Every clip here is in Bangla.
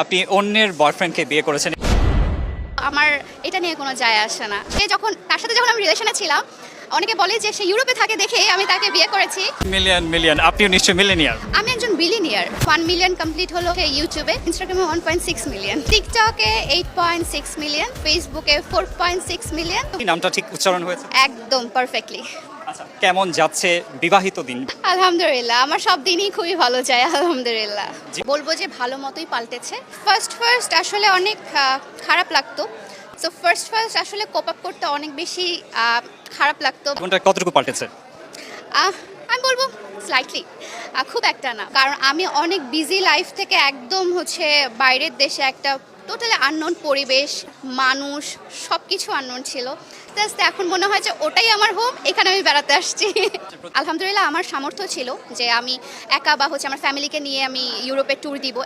আপনি অন্যের বয়ফ্রেন্ডকে বিয়ে করেছেন। আমার এটা নিয়ে কোনো যায় আসে না। তার সাথে যখন আমি রিলেশনে ছিলাম, অনেকে বলে যে সে ইউরোপে থাকে দেখে আমি তাকে বিয়ে করেছি। মিলিয়ন আপনিও নিশ্চয়ই মিলেনিয়ার। আমি একজন বিলিনিয়ার। 1 মিলিয়ন কমপ্লিট হলো ইউটিউবে, ইনস্টাগ্রামে 1.6 মিলিয়ন, টিকটকে 8.6 মিলিয়ন, ফেসবুকে 4.6 মিলিয়ন। কি নামটা ঠিক উচ্চারণ হয়েছে? একদম পারফেক্টলি। আচ্ছা, কেমন যাচ্ছে বিবাহিত দিন? আলহামদুলিল্লাহ, আমার সব দিনই খুবই ভালো যায় আলহামদুলিল্লাহ। জি। বলবো যে ভালো মতোই পাল্টেছে। ফার্স্ট আসলে অনেক খারাপ লাগতো। সো ফার্স্ট আসলে কোপ আপ করতে অনেক বেশি খারাপ লাগতো। কোনটা কতটুকু পাল্টেছে? আমি বলবো স্লাইটলি, খুব একটা না, কারণ আমি অনেক বিজি লাইফ থেকে একদম বাইরের দেশে একটা টোটালি আননোন পরিবেশ, মানুষ, সব কিছু আননোন ছিল। আস্তে আস্তে এখন মনে হয় যে ওটাই আমার হোম, এখানে আমি বেড়াতে আসছি। আলহামদুলিল্লাহ, আমার সামর্থ্য ছিল যে আমি একা বা আমার ফ্যামিলিকে নিয়ে আমি ইউরোপে ট্যুর দিব।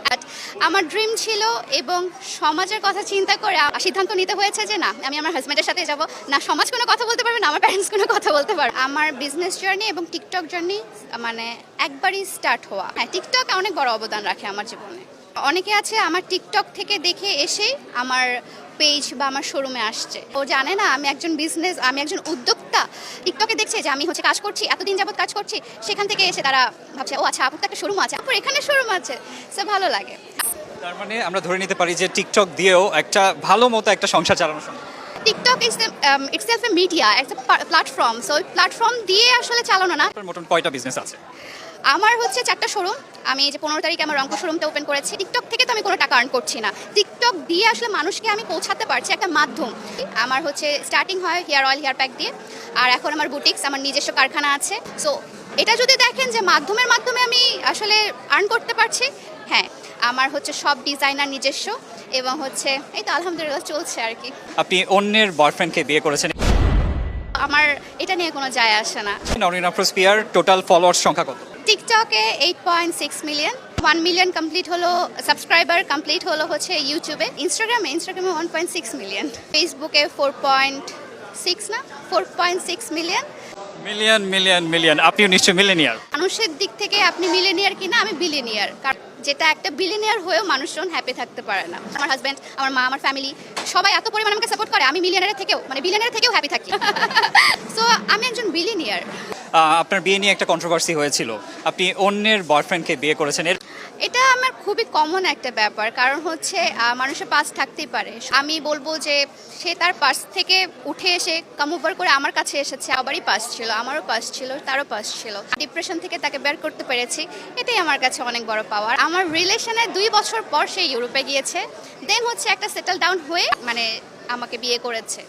আমার ড্রিম ছিল এবং সমাজের কথা চিন্তা করে সিদ্ধান্ত নিতে হয়েছে যে না, আমি আমার হাজব্যান্ডের সাথে যাব। না সমাজ কোনো কথা বলতে পারবে, না আমার প্যারেন্টস কোনো কথা বলতে পারবে। আমার বিজনেস জার্নি এবং টিকটক জার্নি মানে একবারই স্টার্ট হওয়া। হ্যাঁ, টিকটক অনেক বড় অবদান রাখে আমার জীবনে। অনেকে আছে আমার টিকটক থেকে দেখে এসেই আমার পেজ বা আমার শোরুমে আসছে। ও জানে না আমি একজন উদ্যোক্তা। টিকটকে দেখছে যে আমি কাজ করছি, এতদিন যাবত কাজ করছি, সেখান থেকে এসে তারা ভাবছে ও আচ্ছা, আপুর তো একটা শোরুম আছে, আপুর এখানে শোরুম আছে। সে ভালো লাগে। তার মানে আমরা ধরে নিতে পারি যে টিকটক দিয়েও একটা ভালো মতো একটা সংসার চালানো সম্ভব। টিকটক ইটসেলফ এ মিডিয়া, একটা প্ল্যাটফর্ম। সো ওই প্ল্যাটফর্ম দিয়ে আসলে চালানো না। আপনার মোটামুটি কয়টা বিজনেস আছে? আমার 4টা শোরুম। আমি যে 15 তারিখে আমার রংপুর শোরুমটা ওপেন করেছি। টিকটক থেকে তো আমি কোনো টাকা আর্ন করছি না। টিকটক দিয়ে আসলে মানুষকে আমি পৌঁছাতে পারছি, একটা মাধ্যম। আমার স্টার্টিং হয় হেয়ার অয়েল, হেয়ার প্যাক দিয়ে। আর এখন আমার বুটিক্স, আমার নিজস্ব কারখানা আছে। সো এটা যদি দেখেন যে মাধ্যমে আমি আসলে আর্ন করতে পারছি, হ্যাঁ, আমার সব ডিজাইনার নিজস্ব এবং এই তো আলহামদুলিল্লাহ চলছে আর কি। আপনি অন্যের বয়ফ্রেন্ডকে বিয়ে করেছেন। আমার এটা নিয়ে কোনো যায় আসে না। Norin Afroz peer total followers সংখ্যা কত? টিকটকে 8.6 মিলিয়ন, 1 মিলিয়ন কমপ্লিট হলো, সাবস্ক্রাইবার কমপ্লিট হলো ইউটিউবে, ইনস্টাগ্রামে 1.6 মিলিয়ন, ফেসবুকে 4.6 মিলিয়ন। মিলিয়ন আপনিও নিশ্চয়ই মিলেনিয়ার। মানুষের দিক থেকে আপনি মিলেনিয়ার কিনা, আমি বিলিনিয়ার। কারণ যেটা একটা বিলিনিয়ার হয়েও মানুষজন হ্যাপি থাকতে পারে না। আমার হাজব্যান্ড, আমার মা, আমার ফ্যামিলি সবাই এত পরিমাণ আমাকে সাপোর্ট করে, আমি বিলিয়নারের থেকেও হ্যাপি থাকি। সো আমি একজন বিলিনিয়ার। আপনার বিয়ে নিয়ে একটা কন্ট্রোভার্সি হয়েছিল, আপনি অন্যের বয়ফ্রেন্ডকে বিয়ে করেছেন। এটা আমার খুবই কমন একটা ব্যাপার, কারণ মানুষের পাস থাকতেই পারে। আমি বলবো যে সে তার পাস থেকে উঠে এসে কাম ওভার করে আমার কাছে এসেছে। আবারই পাস ছিল, আমারও পাস ছিল, তারও পাস ছিল। ডিপ্রেশন থেকে তাকে বের করতে পেরেছি, এটাই আমার কাছে অনেক বড় পাওয়ার। আমার রিলেশনের 2 বছর পর সে ইউরোপে গিয়েছে, দেন একটা সেটেল ডাউন হয়ে আমাকে বিয়ে করেছে।